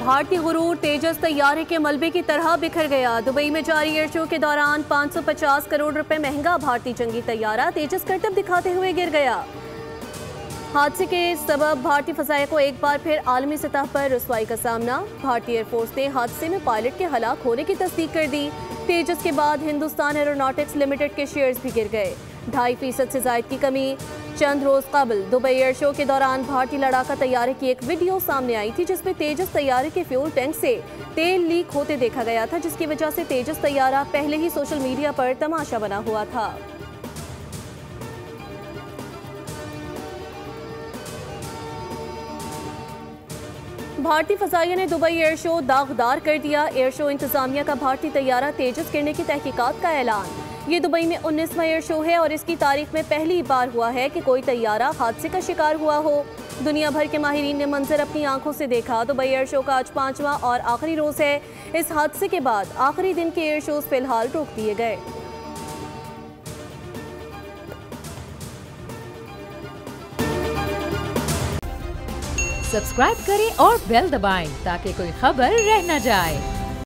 भारतीय गुरूर तेजस तैयारे के मलबे की तरह बिखर गया। दुबई में जारी एयर शो के दौरान 550 करोड़ रुपए महंगा भारतीय जंगी तैयारा तेजस करतब दिखाते हुए गिर गया। हादसे के सबब भारतीय फजाइया को एक बार फिर आलमी सतह पर रुसवाई का सामना। भारतीय एयरफोर्स ने हादसे में पायलट के हलाक होने की तस्दीक कर दी। तेजस के बाद हिंदुस्तान एरोनॉटिक्स लिमिटेड के शेयर्स भी गिर गए। 2.5% से जायद की कमी। चंद रोज कबल दुबई एयर शो के दौरान भारतीय लड़ाका तैयारे की एक वीडियो सामने आई थी, जिसमें तेजस तैयारे के फ्यूल टैंक से तेल लीक होते देखा गया था, जिसकी वजह से तेजस तैयारा पहले ही सोशल मीडिया पर तमाशा बना हुआ था। भारतीय फजाइया ने दुबई एयर शो दागदार कर दिया। एयर शो इंतजामिया का भारतीय तैयारा तेजस गिरने की तहकीकात का ऐलान। ये दुबई में 19वां एयर शो है और इसकी तारीख में पहली बार हुआ है कि कोई तैयारा हादसे का शिकार हुआ हो। दुनिया भर के माहिरीन ने मंजर अपनी आंखों से देखा। दुबई एयर शो का आज 5वां और आखिरी रोज है। इस हादसे के बाद आखिरी दिन के एयर शोज फिलहाल रोक दिए गए। सब्सक्राइब करें और बेल दबाएं ताकि कोई खबर रह न जाए।